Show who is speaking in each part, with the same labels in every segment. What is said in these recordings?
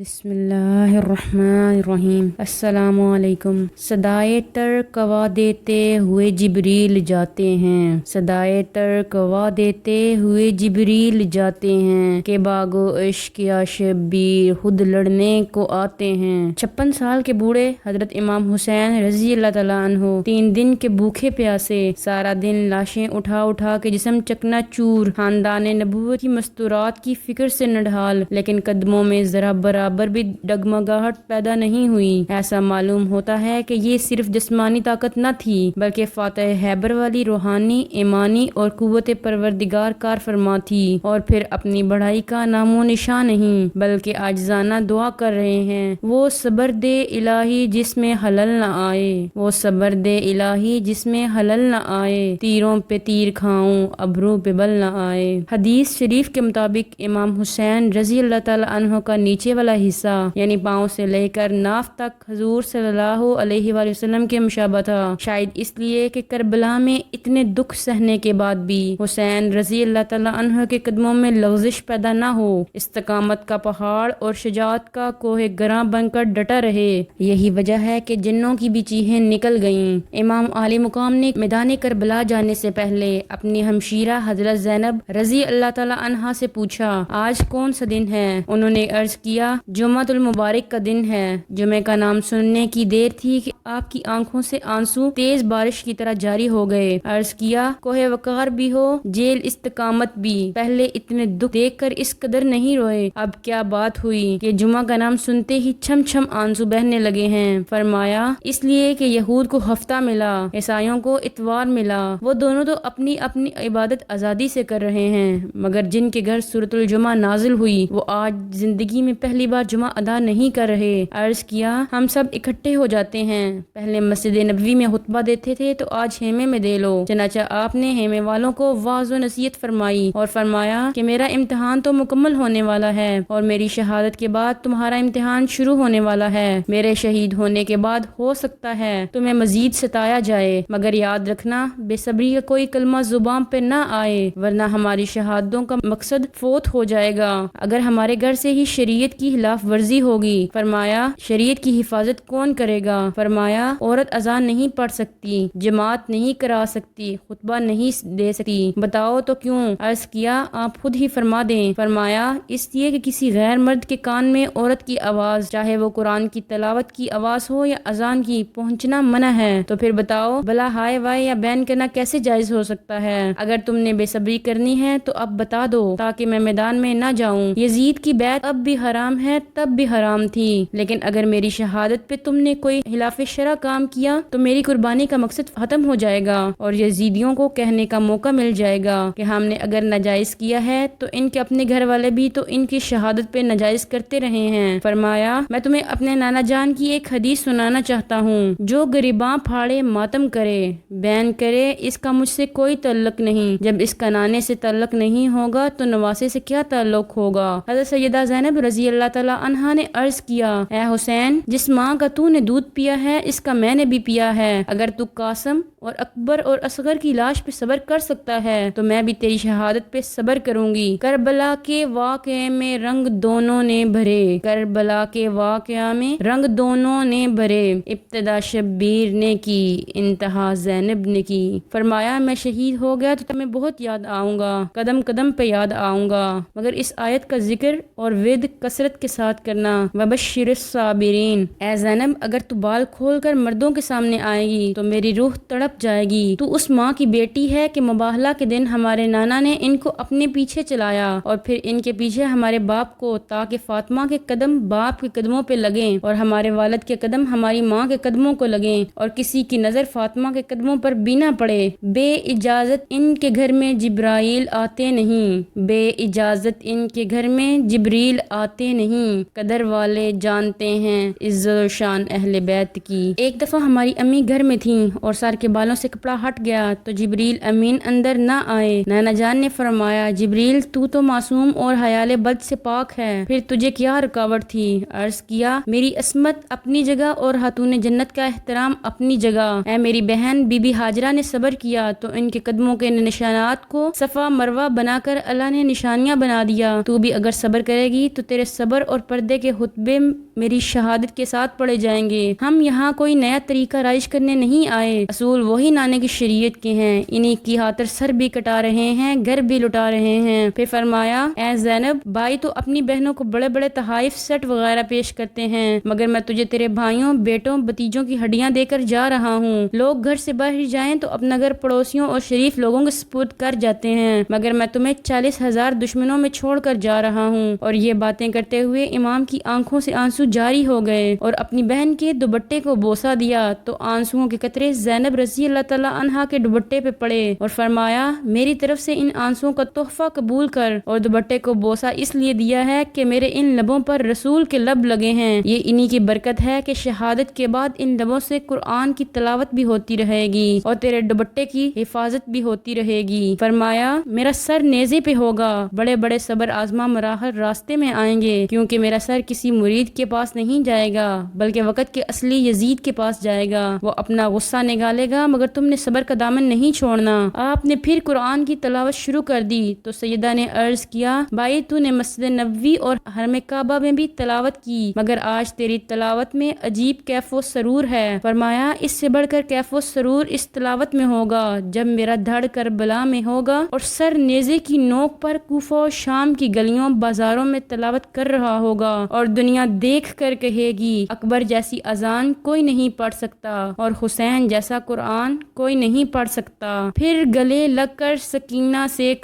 Speaker 1: بسم اللہ الرحمن الرحیم۔ السلام علیکم۔ صدائے تر کوا دیتے ہوئے جبریل جاتے ہیں، صدائے تر کوا دیتے ہوئے جبریل جاتے ہیں کہ باغ و عشق یا شبیر خود لڑنے کو آتے ہیں۔ 56 سال کے بوڑھے حضرت امام حسین رضی اللہ تعالیٰ عنہ 3 دن کے بھوکے پیاسے سارا دن لاشیں اٹھا اٹھا کے جسم چکنا چور، خاندان نبوت کی مستورات کی فکر سے نڈھال، لیکن قدموں میں ذرا برابر بھی ڈگمگاہٹ پیدا نہیں ہوئی۔ ایسا معلوم ہوتا ہے کہ یہ صرف جسمانی طاقت نہ تھی بلکہ فاتح خیبر والی روحانی، ایمانی اور قوت پروردگار کار فرما تھی، اور پھر اپنی بڑائی کا نام و نشان نہیں بلکہ عاجزانہ دعا کر رہے ہیں، وہ صبر دے الہی جس میں خلل نہ آئے، وہ صبر دے الہی جس میں خلل نہ آئے، تیروں پہ تیر کھاؤں ابرو پہ بل نہ آئے۔ حدیث شریف کے مطابق امام حسین رضی اللہ تعالی عنہ کا نیچے والا حصہ یعنی پاؤں سے لے کر ناف تک حضور صلی اللہ علیہ وآلہ وسلم کے مشابہ تھا، شاید اس لیے کہ کربلا میں اتنے دکھ سہنے کے بعد بھی حسین رضی اللہ تعالیٰ عنہ کے قدموں میں لغزش پیدا نہ ہو، استقامت کا پہاڑ اور شجاعت کا کوہ گراں بن کر ڈٹا رہے۔ یہی وجہ ہے کہ جنوں کی بھی چیخیں نکل گئیں۔ امام عالی مقام نے میدان کربلا جانے سے پہلے اپنی ہمشیرہ حضرت زینب رضی اللہ تعالیٰ عنہا سے پوچھا، آج کون سا دن ہے؟ انہوں نے عرض کیا، جمعۃ المبارک کا دن ہے۔ جمعہ کا نام سننے کی دیر تھی کہ آپ کی آنکھوں سے آنسو تیز بارش کی طرح جاری ہو گئے۔ عرض کیا، کوہ وقار بھی ہو، جیل استقامت بھی، پہلے اتنے دکھ دیکھ کر اس قدر نہیں روئے، اب کیا بات ہوئی کہ جمعہ کا نام سنتے ہی چھم چھم آنسو بہنے لگے ہیں؟ فرمایا، اس لیے کہ یہود کو ہفتہ ملا، عیسائیوں کو اتوار ملا، وہ دونوں تو اپنی اپنی عبادت آزادی سے کر رہے ہیں، مگر جن کے گھر سورۃ الجمعہ نازل ہوئی وہ آج زندگی میں پہلی بار جمعہ ادا نہیں کر رہے۔ عرض کیا، ہم سب اکٹھے ہو جاتے ہیں، پہلے مسجد نبوی میں خطبہ دیتے تھے تو آج خیمے میں دے لو۔ چنانچہ آپ نے خیمے والوں کو واعظ و نصیحت فرمائی اور فرمایا کہ میرا امتحان تو مکمل ہونے والا ہے اور میری شہادت کے بعد تمہارا امتحان شروع ہونے والا ہے۔ میرے شہید ہونے کے بعد ہو سکتا ہے تمہیں مزید ستایا جائے، مگر یاد رکھنا بے صبری کا کوئی کلمہ زبان پہ نہ آئے، ورنہ ہماری شہادتوں کا مقصد فوت ہو جائے گا اگر ہمارے گھر سے ہی شریعت کی خلاف ورزی ہوگی۔ فرمایا، شریعت کی حفاظت کون کرے گا؟ فرمایا، عورت اذان نہیں پڑھ سکتی، جماعت نہیں کرا سکتی، خطبہ نہیں دے سکتی، بتاؤ تو کیوں؟ عرض کیا، آپ خود ہی فرما دیں۔ فرمایا، اس لیے کہ کسی غیر مرد کے کان میں عورت کی آواز، چاہے وہ قرآن کی تلاوت کی آواز ہو یا اذان کی، پہنچنا منع ہے۔ تو پھر بتاؤ بلا ہائے وائے یا بین کرنا کیسے جائز ہو سکتا ہے؟ اگر تم نے بے صبری کرنی ہے تو اب بتا دو تاکہ میں میدان میں نہ جاؤں۔ یزید کی بیعت اب بھی حرام ہے، تب بھی حرام تھی، لیکن اگر میری شہادت پہ تم نے کوئی خلاف شرع کام کیا تو میری قربانی کا مقصد ختم ہو جائے گا اور یزیدیوں کو کہنے کا موقع مل جائے گا کہ ہم نے اگر ناجائز کیا ہے تو ان کے اپنے گھر والے بھی تو ان کی شہادت پہ ناجائز کرتے رہے ہیں۔ فرمایا، میں تمہیں اپنے نانا جان کی ایک حدیث سنانا چاہتا ہوں، جو غریباں پھاڑے ماتم کرے، بین کرے، اس کا مجھ سے کوئی تعلق نہیں، جب اس کا نانے سے تعلق نہیں ہوگا تو نواسے سے کیا تعلق ہوگا؟ حضرت سیدہ زینب رضی اللہ تعالیٰ عنہا نے عرض کیا، اے حسین، جس ماں کا تو نے دودھ پیا ہے اس کا میں نے بھی پیا ہے، اگر تو قاسم اور اکبر اور اصغر کی لاش پہ صبر کر سکتا ہے تو میں بھی تیری شہادت پہ صبر کروں گی۔ کربلا کے واقعے میں رنگ دونوں نے بھرے، کربلا کے واقعہ میں رنگ دونوں نے بھرے، ابتدا شبیر نے کی، انتہا زینب نے کی۔ فرمایا، میں شہید ہو گیا تو تمہیں بہت یاد آؤں گا، قدم قدم پہ یاد آؤں گا، مگر اس آیت کا ذکر اور ورد کثرت کے ساتھ کرنا، وبشر الصابرین۔ اے زینب، اگر تو بال کھول کر مردوں کے سامنے آئے گی تو میری روح تڑپ جائے گی۔ تو اس ماں کی بیٹی ہے کہ مباہلہ کے دن ہمارے نانا نے ان کو اپنے پیچھے چلایا اور پھر ان کے پیچھے ہمارے باپ کو، تاکہ فاطمہ کے قدم باپ کے قدموں پہ لگیں اور ہمارے والد کے قدم ہماری ماں کے قدموں کو لگیں اور کسی کی نظر فاطمہ کے قدموں پر بھی نہ پڑے۔ بے اجازت ان کے گھر میں جبرائیل آتے نہیں، بے اجازت ان کے گھر میں جبریل آتے نہیں، قدر والے جانتے ہیں عزت و شان اہل بیت کی۔ ایک دفعہ ہماری امی گھر میں تھیں اور سر کے بالوں سے کپڑا ہٹ گیا تو جبریل امین اندر نہ آئے۔ نانا جان نے فرمایا، جبریل تو معصوم اور حیال بد سے پاک ہے، پھر تجھے کیا رکاوٹ تھی؟ عرض کیا، میری عصمت اپنی جگہ اور خاتون جنت کا احترام اپنی جگہ۔ اے میری بہن بی بی ہاجرہ نے صبر کیا تو ان کے قدموں کے نشانات کو صفا مروہ بنا کر اللہ نے نشانیاں بنا دیا، تو بھی اگر صبر کرے گی تو تیرے صبر اور پردے کے خطبے میری شہادت کے ساتھ پڑھے جائیں گے۔ ہم یہاں کوئی نیا طریقہ رائج کرنے نہیں آئے، اصول وہی نانے کی شریعت کے ہیں، انہی کی خاطر سر بھی کٹا رہے ہیں، گھر بھی لٹا رہے ہیں۔ پھر فرمایا، اے زینب، بھائی تو اپنی بہنوں کو بڑے بڑے تحائف سیٹ وغیرہ پیش کرتے ہیں، مگر میں تجھے تیرے بھائیوں، بیٹوں، بتیجوں کی ہڈیاں دے کر جا رہا ہوں۔ لوگ گھر سے باہر جائیں تو اپنا گھر پڑوسیوں اور شریف لوگوں کے سپرد کر جاتے ہیں، مگر میں تمہیں 40,000 دشمنوں میں چھوڑ کر جا رہا ہوں۔ اور یہ باتیں کرتے ہوئے امام کی آنکھوں سے آنسو جاری ہو گئے اور اپنی بہن کے دوپٹے کو بوسہ دیا تو آنسوؤں کے قطرے زینب رضی اللہ تعالی عنہا کے دوپٹے پہ پڑے اور فرمایا، میری طرف سے ان آنسوؤں کا تحفہ قبول کر، اور دوپٹے کو بوسہ اس لیے دیا ہے کہ میرے ان لبوں پر رسول کے لب لگے ہیں، یہ انہی کی برکت ہے کہ شہادت کے بعد ان لبوں سے قرآن کی تلاوت بھی ہوتی رہے گی اور تیرے دوپٹے کی حفاظت بھی ہوتی رہے گی۔ فرمایا، میرا سر نیزے پہ ہوگا، بڑے بڑے صبر آزما مراحل راستے میں آئیں گے، کیونکہ میرا سر کسی مرید کے پاس نہیں جائے گا بلکہ وقت کے اصلی یزید کے پاس جائے گا، وہ اپنا غصہ نگالے گا مگر تم نے صبر کا دامن نہیں چھوڑنا۔ آپ نے پھر قرآن کی تلاوت شروع کر دی تو سیدہ نے عرض کیا، بھائی تو نے مسجد نبوی اور حرم کعبہ میں بھی تلاوت کی، مگر آج تیری تلاوت میں عجیب کیف و سرور ہے۔ فرمایا، اس سے بڑھ کر کیف و سرور اس تلاوت میں ہوگا جب میرا دھڑ کربلا میں ہوگا اور سر نیزے کی نوک پر کوفہ و شام کی گلیوں بازاروں میں تلاوت کر رہا ہوگا اور دنیا دیکھ کر کہے گی، اکبر جیسی اذان کوئی نہیں پڑھ سکتا اور حسین جیسا قرآن کوئی نہیں پڑھ سکتا۔ پھر گلے لگ کر سکینہ سے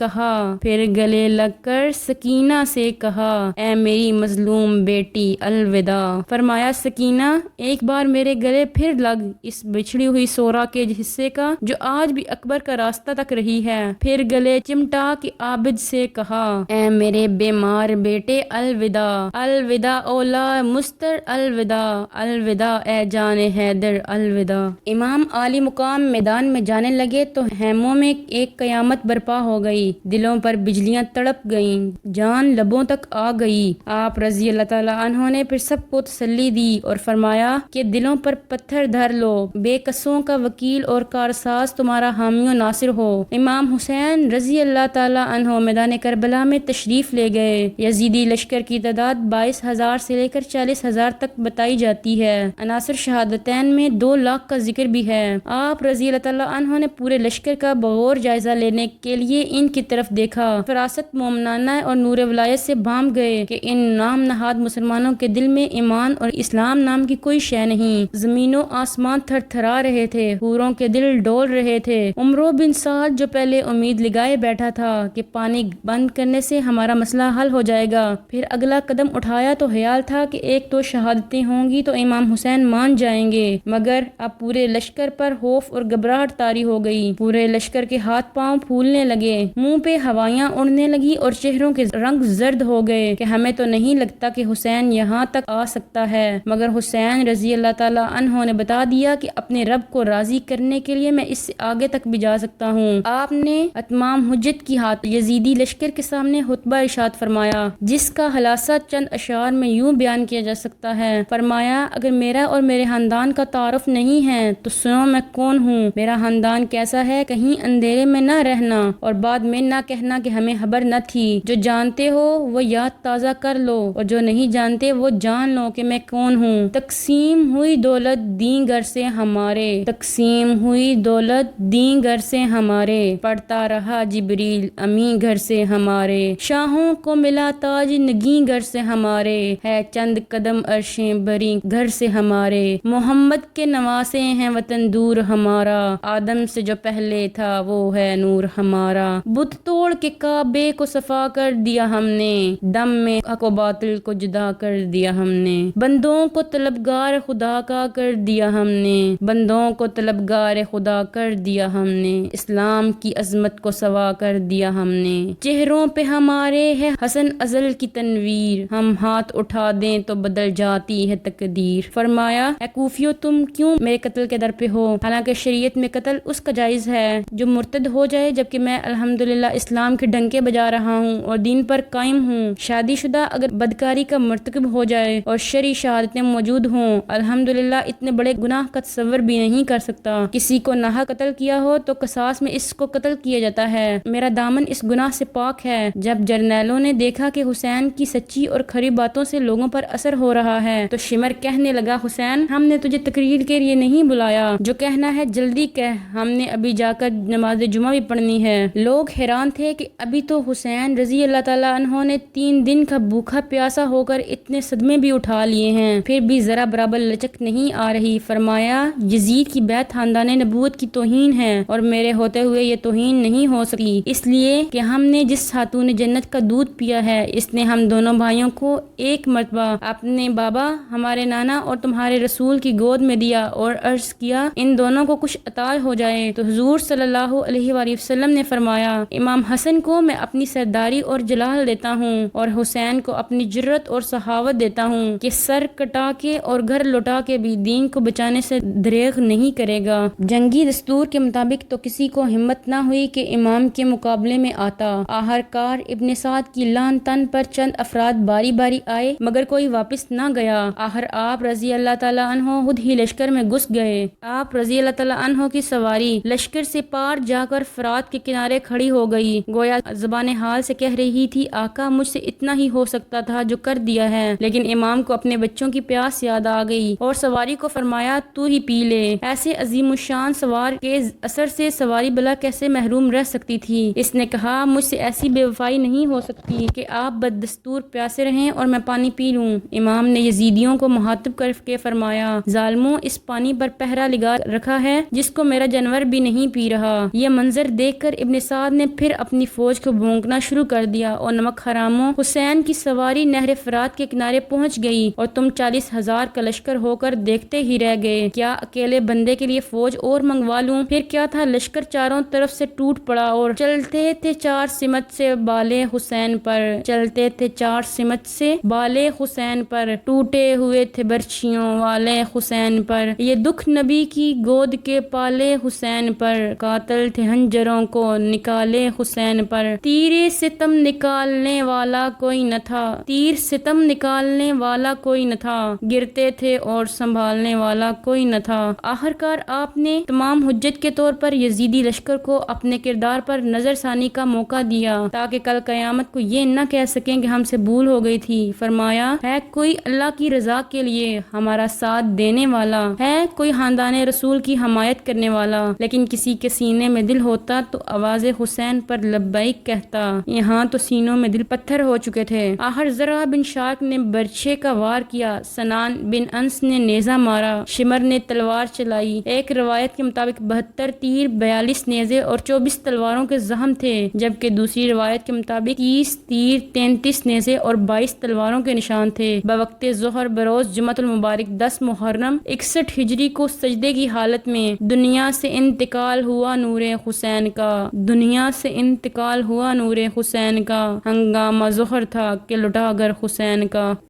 Speaker 1: کہا، اے میری مظلوم بیٹی الوداع۔ فرمایا، سکینہ، ایک بار میرے گلے پھر لگ اس بچھڑی ہوئی سورا کے حصے کا جو آج بھی اکبر کا راستہ تک رہی ہے۔ پھر گلے چمٹا کے عابد سے کہا، اے میرے بیمار بیٹے الوداع، الوداع اولا مستر، الوداع، الوداع اے جان حیدر، الوداع۔ امام عالی مقام میدان میں جانے لگے تو خیموں میں ایک قیامت برپا ہو گئی، دلوں پر بجلیاں تڑپ گئیں، جان لبوں تک آ گئی۔ آپ رضی اللہ تعالیٰ عنہ نے پھر سب کو تسلی دی اور فرمایا کہ دلوں پر پتھر دھر لو، بے قصوں کا وکیل اور کارساز تمہارا حامی و ناصر ہو۔ امام حسین رضی اللہ تعالیٰ عنہ میدان کربلا میں تشریف لے گئے۔ یزیدی لشکر کی تعداد 22,000 سے لے کر 40,000 تک بتائی جاتی ہے۔ عناصر شہادتین میں 2 لاکھ کا ذکر بھی ہے۔ آپ رضی اللہ تعالیٰ عنہ نے پورے لشکر کا بغور جائزہ لینے کے لیے ان کی طرف دیکھا، فراست مومنانہ اور نور ولایت سے بھانپ گئے کہ ان نام نہاد مسلمانوں کے دل میں ایمان اور اسلام نام کی کوئی شے نہیں۔ زمین و آسمان تھر تھرا رہے تھے، حوروں کے دل ڈول رہے تھے۔ عمرو بن سعد جو پہلے امید لگائے بیٹھا تھا کہ پانی بند کرنے سے ہمارا مسئلہ حل ہو جائے گا، پھر اگلا قدم اٹھایا تو خیال تھا کہ ایک دو شہادتیں ہوں گی تو امام حسین مان جائیں گے، مگر اب پورے لشکر پر خوف اور گھبراہٹ طاری ہو گئی۔ پورے لشکر کے ہاتھ پاؤں پھولنے لگے، منہ پہ ہوائیاں اڑنے لگی اور چہروں کے رنگ زرد ہو گئے کہ ہمیں تو نہیں لگتا کہ حسین یہاں تک آ سکتا ہے، مگر حسین رضی اللہ تعالیٰ عنہ نے بتا دیا کہ اپنے رب کو راضی کرنے کے لیے میں اس سے آگے تک بھی جا سکتا ہوں۔ آپ نے اتمام حجت کی ہاتھ یزیدی لشکر کے سامنے خطبہ ارشاد فرمایا، جس کا خلاصہ چند اشعار میں یوں بیان کیا جا سکتا ہے۔ فرمایا، اگر میرا اور میرے خاندان کا تعارف نہیں ہے تو سنو میں کون ہوں، میرا خاندان کیسا ہے، کہیں اندھیرے میں نہ رہنا اور بعد میں نہ کہنا کہ ہمیں خبر نہ تھی۔ جو جانتے ہو وہ یاد تازہ کر لو اور جو نہیں جانتے وہ جان لو کہ میں کون ہوں۔ تقسیم ہوئی دولت دیں گھر سے ہمارے، تقسیم ہوئی دولت دیں گھر سے ہمارے، پڑھتا رہا جبریل امیں گھر سے ہمارے، شاہوں کو ملا تاج نگیں گھر سے ہمارے، ہے چند قدم عرشیں بری گھر سے ہمارے، محمد کے نواسے ہیں وطن دور ہمارا، آدم سے جو پہلے تھا وہ ہے نور ہمارا، بت توڑ کے کعبے کو صفا کر دیا ہم نے، دم میں حق و باطل کو جدا کر دیا ہم نے، بندوں کو طلبگار خدا کا کر دیا ہم نے، بندوں کو طلبگار خدا کر دیا ہم نے، اسلام کی عظمت کو سوا کر دیا ہم نے، چہروں پہ ہمارے ہے حسن ازل کی تنویر، ہم ہاتھ اٹھا دیں تو بدل جاتی ہے تقدیر۔ فرمایا اے کوفیو تم کیوں میرے قتل کے در پہ ہو، حالانکہ شریعت میں قتل اس کا جائز ہے جو مرتد ہو جائے جبکہ میں الحمدللہ اسلام کے ڈنکے بجا رہا ہوں اور دین پر قائم ہوں۔ شادی شدہ اگر بدکاری کا مرتکب ہو جائے اور شرعی شہادتیں موجود ہوں، الحمدللہ اتنے بڑے گناہ کا تصور بھی نہیں کر سکتا۔ کسی کو ناحق قتل کیا ہو تو قصاص میں اس کو قتل کیا جاتا ہے، میرا دامن اس گناہ سے پاک ہے۔ جب جرنیلوں نے دیکھا کہ حسین کی سچی اور کھری باتوں سے لوگوں پر اثر ہو رہا ہے تو شمر کہنے لگا حسین ہم نے تجھے تقریر کے لیے نہیں بلایا، جو کہنا ہے جلدی کہہ، ہم نے ابھی جا کر نماز جمعہ بھی پڑھنی ہے۔ لوگ حیران تھے کہ ابھی تو حسین رضی اللہ تعالیٰ عنہ نے 3 دن کا بھوکا پیاسا ہو کر اتنے صدمے بھی اٹھا لیے ہیں، پھر بھی ذرا برابر لچک نہیں آ رہی۔ فرمایا یزید کی بیعت خاندان نبوت کی توہین ہے اور میرے ہوتے ہوئے یہ توہین نہیں ہو سکتی، اس لیے کہ ہم نے جس خاتون جنت کا دودھ پیا ہے اس نے ہم دونوں بھائیوں کو ایک مرتبہ اپنے بابا ہمارے نانا اور تمہارے رسول کی گود میں دیا اور عرض کیا ان دونوں کو کچھ عطا ہو جائے تو حضور صلی اللہ علیہ وآلہ وسلم نے فرمایا امام حسن کو میں اپنی سرداری اور جلال دیتا ہوں اور حسین کو اپنی جرت اور سخاوت دیتا ہوں کہ سر کٹا کے اور گھر لوٹا کے بھی دین کو بچانے سے دریغ نہیں کرے گا۔ جنگی دستور کے مطابق تو کسی کو ہمت نہ ہوئی کہ امام کے مقابلے میں آتا۔ آخرکار ابن سعد کی لان تن پر چند افراد باری باری آئے مگر کوئی واپس نہ گیا۔ آخر آپ رضی اللہ تعالیٰ عنہ خود ہی لشکر میں گھس گئے۔ آپ رضی اللہ تعالیٰ عنہ کی سواری لشکر سے پار جا کر فرات کے کنارے کھڑی ہو گئی، گویا زبان حال سے کہہ رہی تھی آقا مجھ سے اتنا ہی ہو سکتا تھا جو کر دیا ہے، لیکن امام کو اپنے بچوں کی پیاس یاد آ گئی اور سواری کو فرمایا تو ہی پی لے۔ ایسے عظیم الشان سوار کے اثر سے سواری بلا کیسے محروم رہ سکتی تھی؟ اس نے کہا مجھ سے ایسی بے وفائی نہیں ہو سکتی کہ آپ بددستور پیاسے رہیں اور میں پانی پی لوں۔ امام نے یزیدیوں کو مخاطب کر کے فرمایا ظالموں اس پانی پر پہرا لگا رکھا ہے جس کو میرا جانور بھی نہیں پی رہا۔ یہ منظر دیکھ کر ابن سعد نے پھر اپنی فوج کو بھونکنا شروع کر دیا اور نمک حراموں حسین کی سواری نہر فرات کے کنارے پہنچ گئی اور تم 40,000 کا لشکر ہو کر دیکھتے ہی رہ گئے، کیا اکیلے بندے کے لیے فوج اور منگوا لوں؟ پھر کیا تھا لشکر چاروں طرف سے ٹوٹ پڑا اور چلتے تھے 4 سمت سے بالے حسین پر، چلتے تھے 4 سمت سے بالے حسین پر، ٹوٹے ہوئے تھے برچھیوں والے حسین پر، یہ دکھ نبی کی گود کے پالے حسین پر، قاتل تھے ہنجروں کو نکالے حسین پر، تیر ستم نکالنے والا کوئی نہ تھا، تیر ستم نکالنے والا کوئی نہ تھا، گرتے تھے اور سنبھالنے والا کوئی نہ تھا۔ آخرکار آپ نے تمام حجت کے طور پر یزیدی لشکر کو اپنے کردار پر نظر ثانی کا موقع دیا تاکہ کل قیامت کو یہ نہ کہہ سکیں کہ ہم سے بھول ہو گئی تھی۔ فرمایا ہے کوئی اللہ کی رضا کے لیے ہمارا ساتھ دینے والا، ہے کوئی خاندان رسول کی حمایت کرنے والا، لیکن کسی کے سینے میں دل ہوتا تو آواز حسین پر لبیک کہتا، یہاں تو سینوں میں دل پتھر ہو چکے تھے۔ آخر زرہ بن شارک نے برچھے کا وار کیا، سنان بن انس نے نیزہ مارا، شمر نے تلوار چلائی۔ ایک روایت کے مطابق 72 تیر، 42 نیزے اور 24 تلواروں کے زخم تھے، جبکہ دوسری روایت کے مطابق 30 تیر، 33 نیزے اور 22 تلواروں کے نشان تھے۔ بوقت ظہر بروز جمعۃ المبارک 10 محرم 61 ہجری کو سجدے کی حالت میں دنیا سے انتقال ہوا نور حسین کا، دنیا سے انتقال ہوا نور حسین کا، ہنگامہ ظہر تھا کہ لٹا گر حسین کا۔